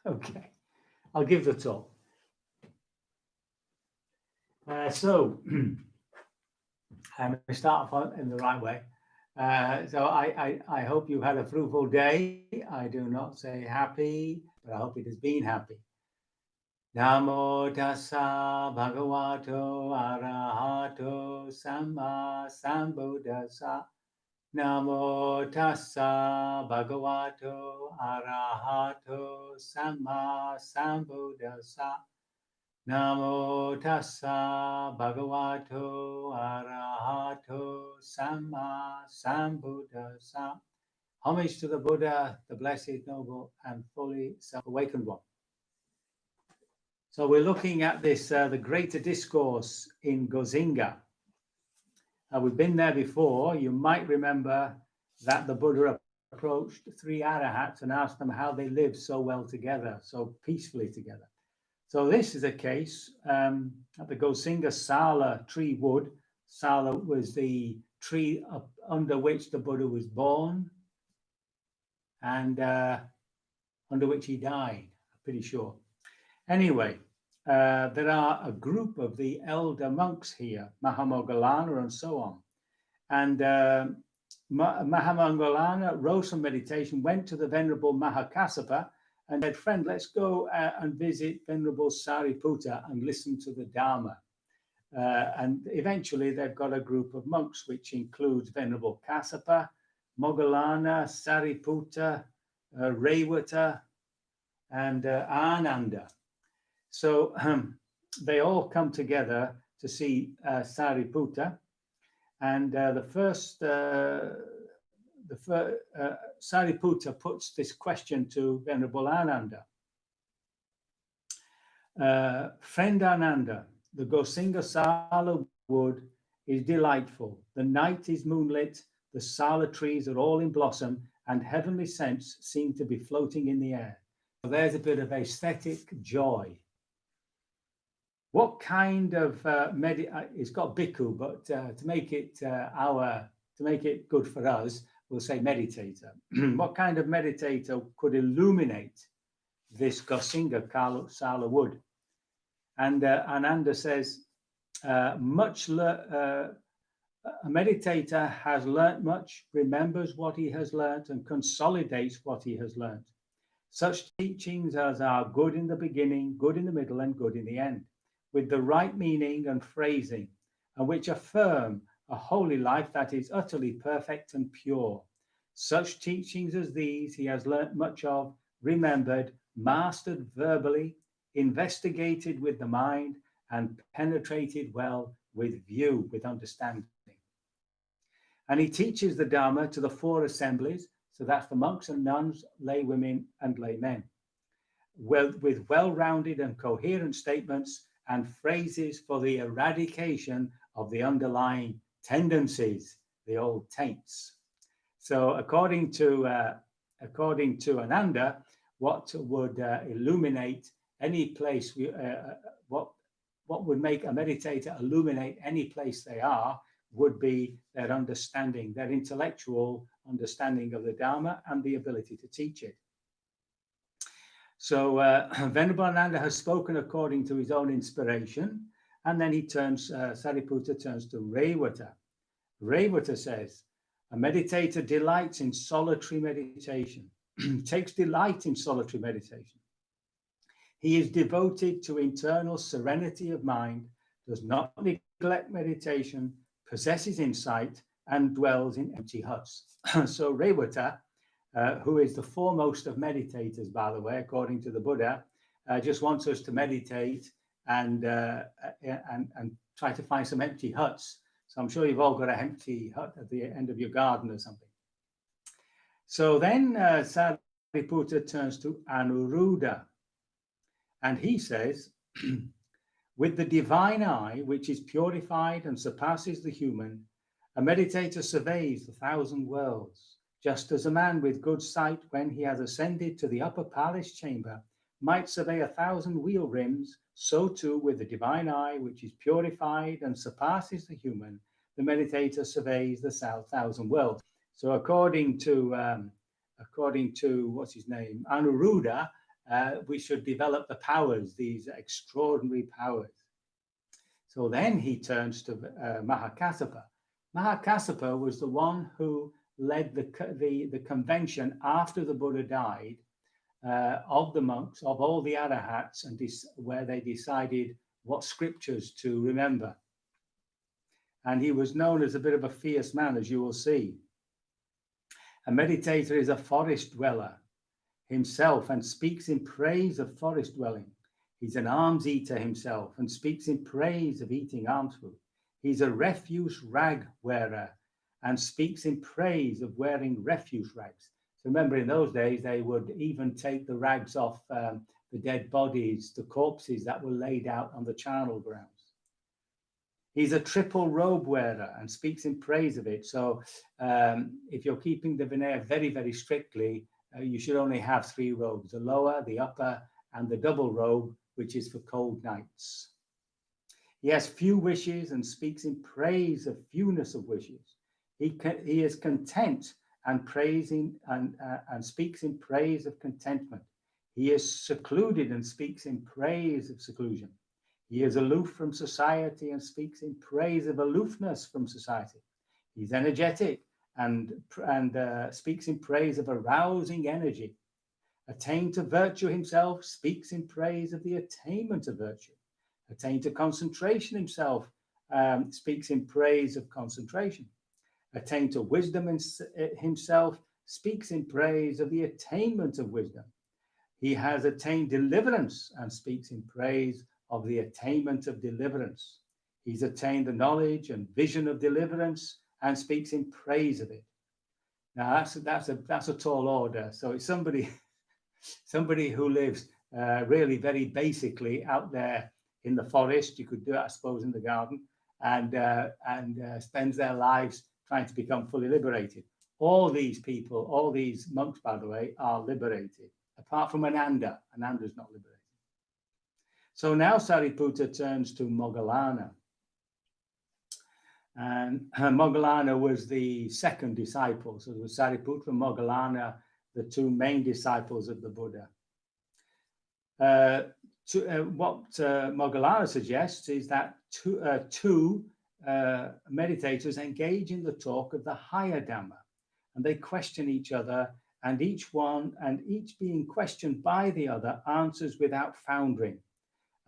Okay, I'll give the talk. So I'm going to start off in the right way. So I hope you had a fruitful day. I do not say happy, but I hope it has been happy. Namo tassa bhagavato arahato samma sambuddhassa. Namo tassa bhagavato arahato samma sambuddhassa. Namo tassa bhagavato arahato samma sambuddhassa. Homage to the Buddha, the blessed, noble, and fully self-awakened one. So we're looking at this, the Greater Discourse in Gosingha. We've been there before. You might remember that the Buddha approached three arahats and asked them how they lived so well together, so peacefully together. So this is a case at the Gosingha Sala tree wood. Sala was the tree under which the Buddha was born and under which he died, I'm pretty sure. Anyway, there are a group of the elder monks here, Mahamoggallana and so on. And Mahamoggallana rose from meditation, went to the Venerable Mahakassapa and said, friend, let's go and visit Venerable Sariputta and listen to the Dharma. And eventually they've got a group of monks, which includes Venerable Kassapa, Moggallana, Sariputta, Revata, and Ananda. So they all come together to see Sariputta, and Sariputta puts this question to Venerable Ananda. Friend Ananda, the Gosingha Sala wood is delightful. The night is moonlit, the Sala trees are all in blossom, and heavenly scents seem to be floating in the air. So there's a bit of aesthetic joy. What kind of it's got bhikkhu, but to make it good for us, we'll say meditator. What kind of meditator could illuminate this Gosingha Sala wood? And Ananda says, a meditator has learnt much, remembers what he has learnt, and consolidates what he has learnt. Such teachings as are good in the beginning, good in the middle, and good in the end, with the right meaning and phrasing, and which affirm a holy life that is utterly perfect and pure. Such teachings as these he has learnt much of, remembered, mastered verbally, investigated with the mind, and penetrated well with view, with understanding. And he teaches the Dharma to the four assemblies, so that's the monks and nuns, lay women and lay men, with well-rounded and coherent statements and phrases for the eradication of the underlying tendencies, the old taints. So according to Ananda, what would illuminate any place, what would make a meditator illuminate any place they are would be their understanding, their intellectual understanding of the Dharma and the ability to teach it. So Venerable Ananda has spoken according to his own inspiration, and then Sariputta turns to Revata. Revata says, a meditator delights in solitary meditation, takes delight in solitary meditation. He is devoted to internal serenity of mind, does not neglect meditation, possesses insight, and dwells in empty huts. So Revata, who is the foremost of meditators, by the way, according to the Buddha, just wants us to meditate and try to find some empty huts. So I'm sure you've all got an empty hut at the end of your garden or something. So then Sariputta turns to Anuruddha, and he says, with the divine eye, which is purified and surpasses the human, a meditator surveys the thousand worlds, just as a man with good sight, when he has ascended to the upper palace chamber, might survey 1,000 wheel rims, so too with the divine eye, which is purified and surpasses the human, the meditator surveys the 1,000 worlds. So according to what's his name, Anuruddha, we should develop the powers, these extraordinary powers. So then he turns to Mahakassapa. Mahakassapa was the one who led the convention after the Buddha died, of the monks, of all the arahats, and where they decided what scriptures to remember. And he was known as a bit of a fierce man, as you will see. A meditator is a forest dweller himself and speaks in praise of forest dwelling. He's an alms eater himself and speaks in praise of eating alms food. He's a refuse rag wearer and speaks in praise of wearing refuse rags. So remember, in those days, they would even take the rags off the dead bodies, the corpses that were laid out on the charnel grounds. He's a triple robe wearer and speaks in praise of it. So if you're keeping the Vinaya very, very strictly, you should only have 3 robes, the lower, the upper, and the double robe, which is for cold nights. He has few wishes and speaks in praise of fewness of wishes. He is content and praising and speaks in praise of contentment. He is secluded and speaks in praise of seclusion. He is aloof from society and speaks in praise of aloofness from society. He's energetic and speaks in praise of arousing energy. Attained to virtue himself, speaks in praise of the attainment of virtue. Attained to concentration himself, speaks in praise of concentration. Attained to wisdom himself, speaks in praise of the attainment of wisdom. He has attained deliverance and speaks in praise of the attainment of deliverance. He's attained the knowledge and vision of deliverance and speaks in praise of it. Now that's a tall order. So it's somebody who lives really very basically out there in the forest. You could do it, I suppose, in the garden, and spends their lives trying to become fully liberated. All these people, all these monks, by the way, are liberated, apart from Ananda. Ananda is not liberated. So now Sariputta turns to Moggallana. And Moggallana was the second disciple. So there was Sariputta and Moggallana, the 2 main disciples of the Buddha. What Moggallana suggests is that two meditators engage in the talk of the higher Dhamma, and they question each other, and each being questioned by the other answers without foundering,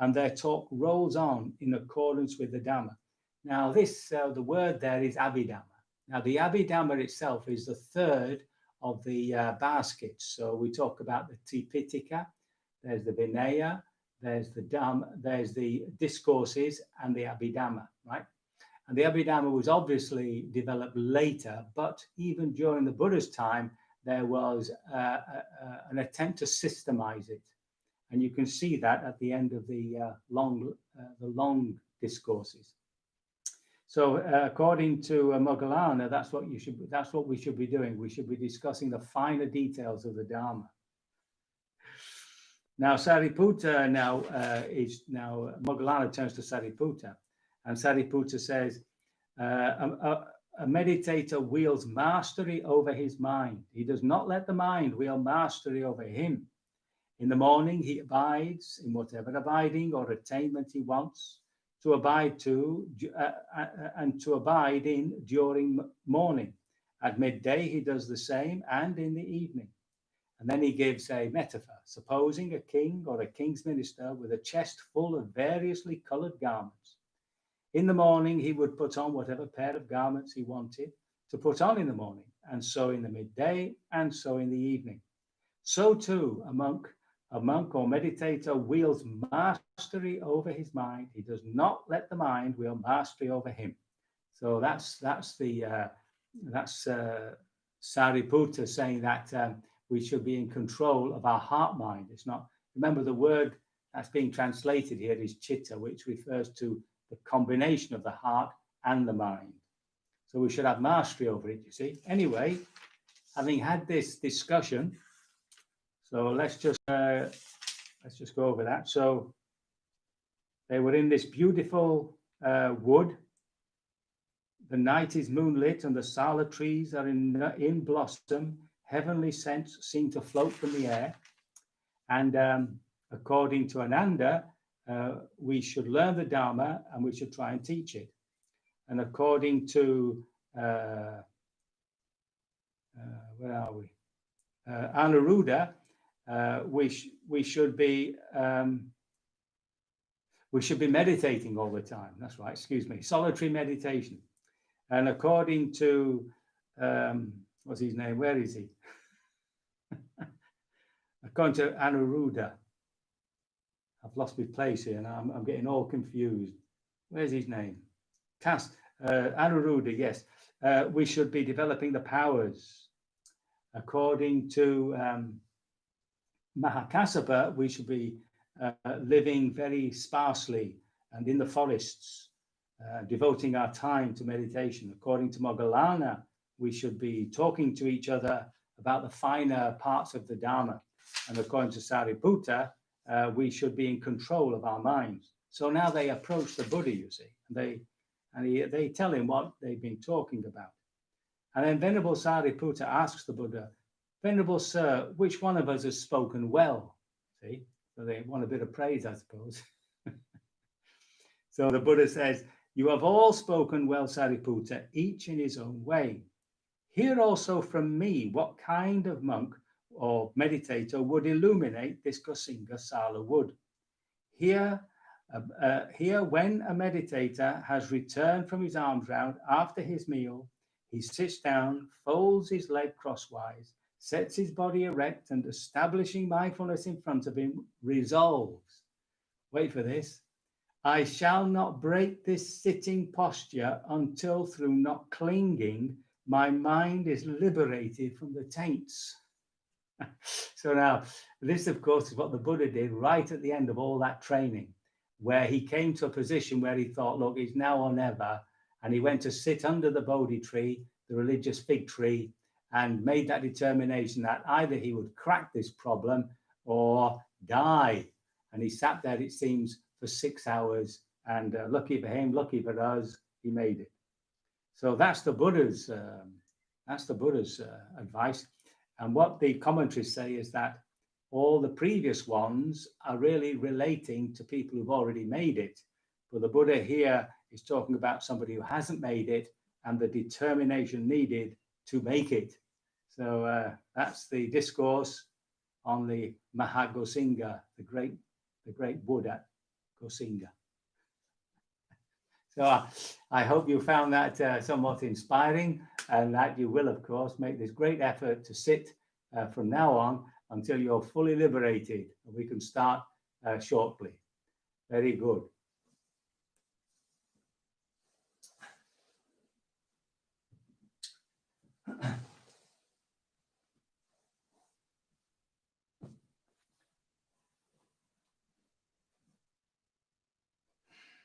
and their talk rolls on in accordance with the Dhamma. Now, the word there is Abhidhamma. Now, the Abhidhamma itself is the third of the baskets. So we talk about the Tipitaka, there's the Vinaya, there's the Dhamma, there's the discourses, and the Abhidhamma, right? And the Abhidhamma was obviously developed later, but even during the Buddha's time, there was an attempt to systemize it. And you can see that at the end of the long discourses. So according to Moggallana, that's what we should be doing. We should be discussing the finer details of the Dharma. Now Sariputta Moggallana turns to Sariputta, and Sariputta says, a meditator wields mastery over his mind. He does not let the mind wield mastery over him. In the morning, he abides in whatever abiding or attainment he wants to abide and to abide in during morning. At midday, he does the same, and in the evening. And then he gives a metaphor. Supposing a king or a king's minister with a chest full of variously colored garments. In the morning, he would put on whatever pair of garments he wanted to put on in the morning, and so in the midday, and so in the evening. So too, a monk or meditator wields mastery over his mind. He does not let the mind wield mastery over him. So that's Sariputta saying that we should be in control of our heart mind. It's not. Remember, the word that's being translated here is chitta, which refers to the combination of the heart and the mind. So we should have mastery over it. You see. Anyway, having had this discussion. So let's just go over that. So they were in this beautiful wood. The night is moonlit and the sala trees are in blossom. Heavenly scents seem to float from the air. And according to Ananda, we should learn the Dharma and we should try and teach it. And according to, where are we? Anuruddha, we should be meditating all the time. That's right, excuse me, solitary meditation. And according to, what's his name? Where is he? According to Anuruddha, I've lost my place here, and I'm getting all confused. Where's his name? Anuruddha, yes. We should be developing the powers. According to Mahakassapa, we should be living very sparsely and in the forests, devoting our time to meditation. According to Moggallana, we should be talking to each other about the finer parts of the Dharma. And according to Sariputta, we should be in control of our minds. So now they approach the Buddha, you see, and they tell him what they've been talking about. And then Venerable Sariputta asks the Buddha, Venerable Sir, which one of us has spoken well? See, so they want a bit of praise, I suppose. So the Buddha says, you have all spoken well, Sariputta, each in his own way. Hear also from me what kind of monk or meditator would illuminate this Gosingha Sala wood. Here, when a meditator has returned from his alms round after his meal, he sits down, folds his leg crosswise, sets his body erect, and establishing mindfulness in front of him, resolves, wait for this, I shall not break this sitting posture until through not clinging, my mind is liberated from the taints. So now, this, of course, is what the Buddha did right at the end of all that training, where he came to a position where he thought, look, it's now or never. And he went to sit under the Bodhi tree, the religious fig tree, and made that determination that either he would crack this problem or die. And he sat there, it seems, for 6 hours. And lucky for him, lucky for us, he made it. So that's the Buddha's advice. And what the commentaries say is that all the previous ones are really relating to people who've already made it. But the Buddha here is talking about somebody who hasn't made it and the determination needed to make it. So that's the discourse on the Mahagosingha, the great Buddha Gosingha. So I hope you found that somewhat inspiring, and that you will, of course, make this great effort to sit from now on until you're fully liberated. We can start shortly. Very good.